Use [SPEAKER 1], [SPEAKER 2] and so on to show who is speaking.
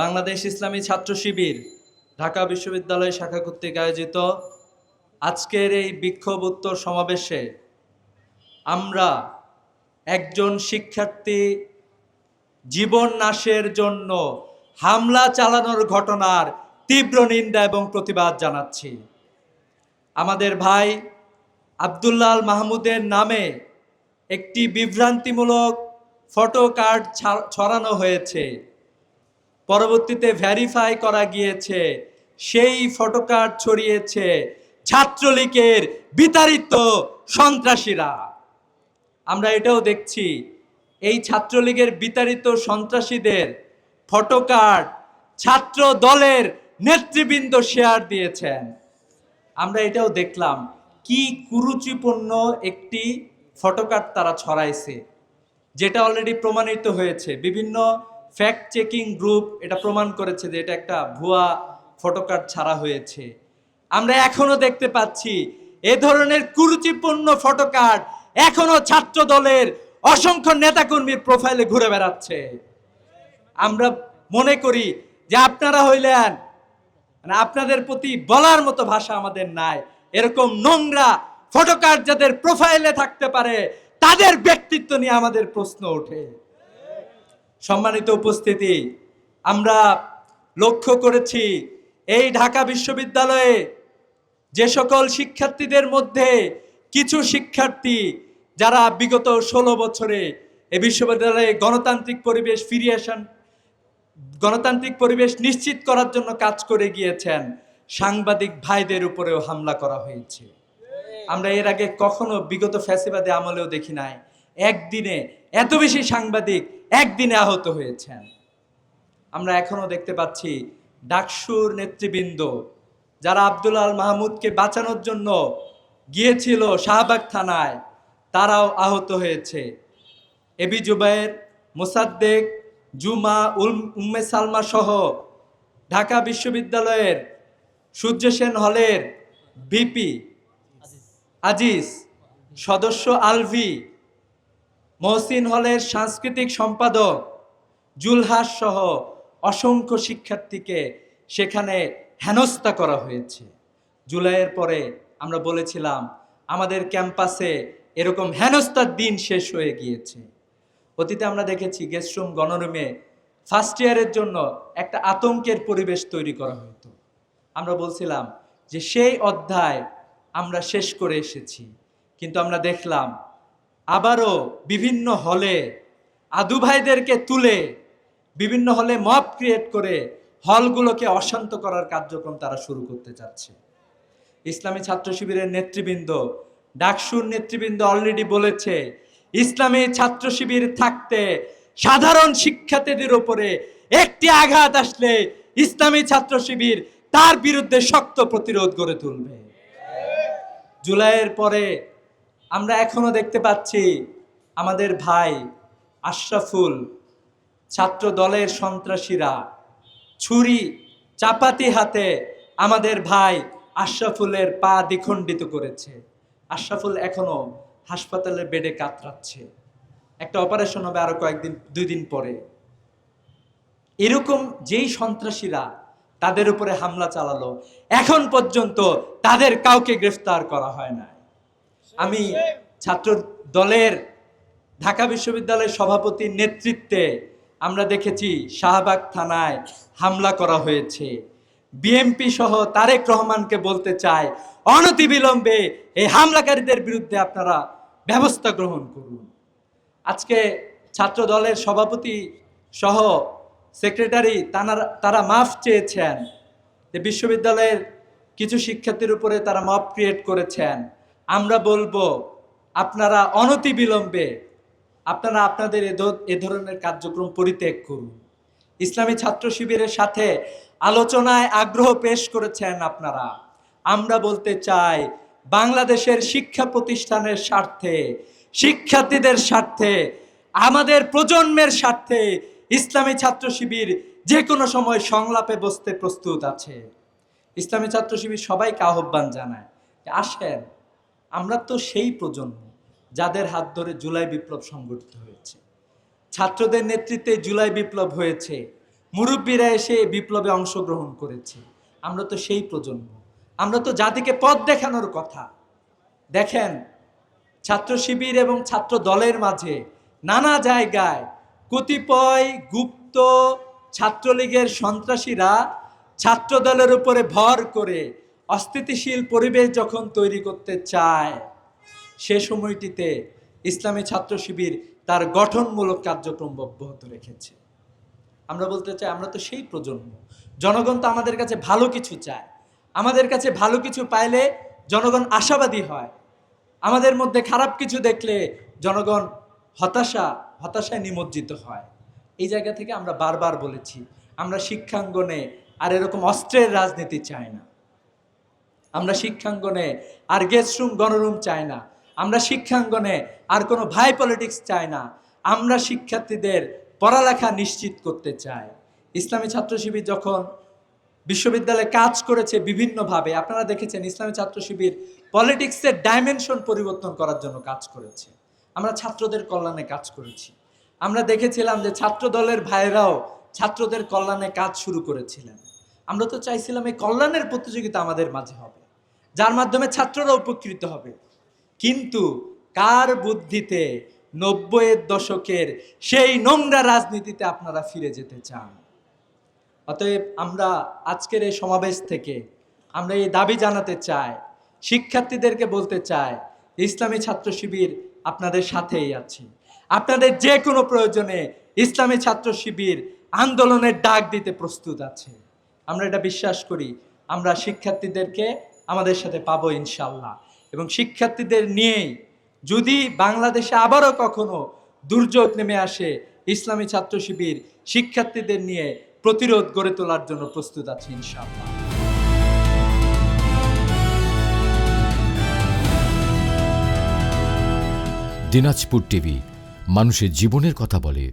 [SPEAKER 1] বাংলাদেশ ইসলামী ছাত্র শিবির ঢাকা বিশ্ববিদ্যালয় শাখা কর্তৃক আয়োজিত আজকের এই বিক্ষোভোত্তর সমাবেশে আমরা একজন শিক্ষার্থী জীবন নাশের জন্য হামলা চালানোর ঘটনার তীব্র নিন্দা এবং প্রতিবাদ জানাচ্ছি। আমাদের ভাই আব্দুল্লাহ আল মাহমুদের নামে একটি বিভ্রান্তিমূলক ফটো কার্ড ছড়ানো হয়েছে, পরবর্তীতে ভেরিফাই করা গিয়েছে সেই ফটো কার্ড ছড়িয়েছে ছাত্রলীগের বিতাড়িত সন্ত্রাসীরা। আমরা এটাও দেখছি এই ছাত্রলীগের বিতাড়িত সন্ত্রাসীদের ফটো কার্ড ছাত্র দলের নেতৃবৃন্দ শেয়ার দিয়েছেন। আমরা এটাও দেখলাম কি কুরুচিপূর্ণ একটি ফটো কার্ড তারা ছড়াইছে, যেটা অলরেডি প্রমাণিত হয়েছে। বিভিন্ন ফ্যাক্ট চেকিং গ্রুপ এটা প্রমাণ করেছে যে এটা একটা ভুয়া ফটো কার্ড ছাড়া হয়েছে। আমরা এখনো দেখতে পাচ্ছি এ ধরনের কুরুচিপূর্ণ ফটো কার্ড এখনো ছাত্র দলের অসংখ্য নেতাকর্মীর প্রোফাইলে ঘুরে বেড়াচ্ছে। আমরা মনে করি যে আপনারা হইলেন, আপনাদের প্রতি বলার মতো ভাষা আমাদের নাই। এরকম নোংরা ফটো কার্ড যাদের প্রোফাইলে থাকতে পারে তাদের ব্যক্তিত্ব নিয়ে আমাদের প্রশ্ন ওঠে। সম্মানিত উপস্থিতি, আমরা লক্ষ্য করেছি এই ঢাকা বিশ্ববিদ্যালয়ে যে সকল শিক্ষার্থীদের মধ্যে কিছু শিক্ষার্থী যারা বিগত 16 বছরে এই বিশ্ববিদ্যালয়ে গণতান্ত্রিক পরিবেশ নিশ্চিত করার জন্য কাজ করে গিয়েছেন, সাংবাদিক ভাইদের উপরেও হামলা করা হয়েছে। আমরা এর আগে কখনো বিগত ফ্যাসিবাদী আমলেও দেখি নাই একদিনে এত বেশি সাংবাদিক একদিনে আহত হয়েছেন। আমরা এখনো দেখতে পাচ্ছি ডাকসুর নেতৃবৃন্দ যারা আব্দুল্লাহ আল মাহমুদকে বাঁচানোর জন্য গিয়েছিল শাহবাগ থানায়, তারাও আহত হয়েছে। এবি জুবায়ের, মোসাদ্দেক, জুমা, উম্মে সালমা সহ ঢাকা বিশ্ববিদ্যালয়ের সূর্য সেন হলের ভিপি আজিজ, সদস্য আলভি, মহসিন হলের সাংস্কৃতিক সম্পাদক জুলহাস সহ অসংখ্য শিক্ষার্থীকে সেখানে হেনস্থা করা হয়েছে। জুলাইয়ের পরে আমরা বলেছিলাম আমাদের ক্যাম্পাসে এরকম হেনস্থার দিন শেষ হয়ে গিয়েছে। অতীতে আমরা দেখেছি গেস্টরুম, গণরুমে ফার্স্ট ইয়ারের জন্য একটা আতঙ্কের পরিবেশ তৈরি করা হতো। আমরা বলছিলাম যে সেই অধ্যায় আমরা শেষ করে এসেছি, কিন্তু আমরা দেখলাম আবারও বিভিন্ন হলে আদু ভাইদেরকে তুলে বিভিন্ন হলে মব ক্রিয়েট করে হলগুলোকে অশান্ত করার কার্যক্রম তারা শুরু করতে যাচ্ছে। ইসলামী ছাত্র শিবিরের নেতৃবৃন্দ, ডাকসুর নেতৃবৃন্দ অলরেডি বলেছে ইসলামী ছাত্র শিবির থাকতে সাধারণ শিক্ষার্থীদের উপরে একটি আঘাত আসলে ইসলামী ছাত্র শিবির তার বিরুদ্ধে শক্ত প্রতিরোধ গড়ে তুলবে। জুলাইয়ের পরে আমরা এখনো দেখতে পাচ্ছি আমাদের ভাই আশরাফুল, ছাত্র দলের সন্ত্রাসীরা ছুরি চাপাতি হাতে আমাদের ভাই আশরাফুলের পা দ্বিখণ্ডিত করেছে। আশরাফুল এখনো হাসপাতালের বেডে কাতরাচ্ছে, একটা অপারেশন হবে আরো দুই দিন পরে। এরকম যেই সন্ত্রাসীরা তাদের উপরে হামলা চালালো, এখন পর্যন্ত তাদের কাউকে গ্রেফতার করা হয় না। আমি ছাত্র দলের ঢাকা বিশ্ববিদ্যালয়ের সভাপতির নেতৃত্বে আমরা দেখেছি শাহবাগ থানায় হামলা করা হয়েছে। বিএমপি সহ তারেক রহমানকে বলতে চাই, অনতিবিলম্বে এই হামলাকারীদের বিরুদ্ধে আপনারা ব্যবস্থা গ্রহণ করুন। আজকে ছাত্র দলের সভাপতি সহ সেক্রেটারি তারা মাফ চেয়েছেন যে বিশ্ববিদ্যালয়ের কিছু শিক্ষার্থীর উপরে তারা মব ক্রিয়েট করেছেন। আমরা বলবো আপনারা অনতিবিলম্বে আপনাদের এ ধরনের কার্যক্রম পরিত্যাগ করুন। ইসলামী ছাত্র শিবিরের সাথে আলোচনায় আগ্রহ পেশ করেছেন আপনারা। আমরা বলতে চাই বাংলাদেশের শিক্ষা প্রতিষ্ঠানের স্বার্থে, শিক্ষার্থীদের স্বার্থে, আমাদের প্রজন্মের স্বার্থে ইসলামী ছাত্র শিবির যে কোনো সময় সংলাপে বসতে প্রস্তুত আছে। ইসলামী ছাত্র শিবির সবাইকে আহ্বান জানায় যে আসেন, আমরা তো সেই প্রজন্ম যাদের হাত ধরে জুলাই বিপ্লব সংগঠিত হয়েছে, ছাত্রদের নেতৃত্বে জুলাই বিপ্লব হয়েছে, মুরব্বীরা এসে বিপ্লবে অংশগ্রহণ করেছে। আমরা তো সেই প্রজন্ম, আমরা তো জাতিকে পথ দেখানোর কথা। দেখেন, ছাত্র শিবির এবং ছাত্র দলের মাঝে নানা জায়গায় কতিপয় গুপ্ত ছাত্রলীগের সন্ত্রাসীরা ছাত্র দলের উপরে ভর করে অস্থিতিশীল পরিবেশ যখন তৈরি করতে চায়, সে সময়টিতে ইসলামী ছাত্র শিবির তার গঠনমূলক কার্যক্রম অব্যাহত রেখেছে। আমরা বলতে চাই, আমরা তো সেই প্রজন্ম, জনগণ তো আমাদের কাছে ভালো কিছু চায়। আমাদের কাছে ভালো কিছু পাইলে জনগণ আশাবাদী হয়। আমাদের মধ্যে খারাপ কিছু দেখলে জনগণ হতাশায় নিমজ্জিত হয়। এই জায়গা থেকে আমরা বারবার বলেছি, আমরা শিক্ষাঙ্গনে আর এরকম অস্ত্রের রাজনীতি চাই না। আমরা শিক্ষাঙ্গনে আর গেস্টরুম গণরুম চাই না। আমরা শিক্ষাঙ্গনে আর কোনো ভাই পলিটিক্স চাই না। আমরা শিক্ষার্থীদের পড়ালেখা নিশ্চিত করতে চাই। ইসলামী ছাত্র শিবির যখন বিশ্ববিদ্যালয়ে কাজ করেছে বিভিন্নভাবে, আপনারা দেখেছেন ইসলামী ছাত্র শিবির পলিটিক্সের ডাইমেনশন পরিবর্তন করার জন্য কাজ করেছে। আমরা ছাত্রদের কল্যাণে কাজ করেছি। আমরা দেখেছিলাম যে ছাত্র দলের ভাইরাও ছাত্রদের কল্যাণে কাজ শুরু করেছিলেন। আমরা তো চাইছিলাম এই কল্যাণের প্রতিযোগিতা আমাদের মাঝে হবে, যার মাধ্যমে ছাত্ররা উপকৃত হবে। কিন্তু কার বুদ্ধিতে 90-এর দশকের সেই নোংরা রাজনীতিতে আপনারা ফিরে যেতে চান? অতএব আমরা আজকের এই সমাবেশ থেকে আমরা এই দাবি জানাতে চাই, শিক্ষার্থীদেরকে বলতে চাই, ইসলামী ছাত্র শিবির আপনাদের সাথেই আছে। আপনাদের যে কোনো প্রয়োজনে ইসলামী ছাত্র শিবির আন্দোলনের ডাক দিতে প্রস্তুত আছে। আমরা এটা বিশ্বাস করি, আমরা শিক্ষার্থীদেরকে আমাদের সাথে পাবো ইনশাল্লাহ। এবং শিক্ষার্থীদের নিয়েই যদি বাংলাদেশে আবারও কখনো দুর্যোগ নেমে আসে, ইসলামী ছাত্র শিবির শিক্ষার্থীদের নিয়ে প্রতিরোধ গড়ে তোলার জন্য প্রস্তুত আছে ইনশাআল্লাহ।
[SPEAKER 2] দিনাজপুর টিভি, মানুষের জীবনের কথা বলে।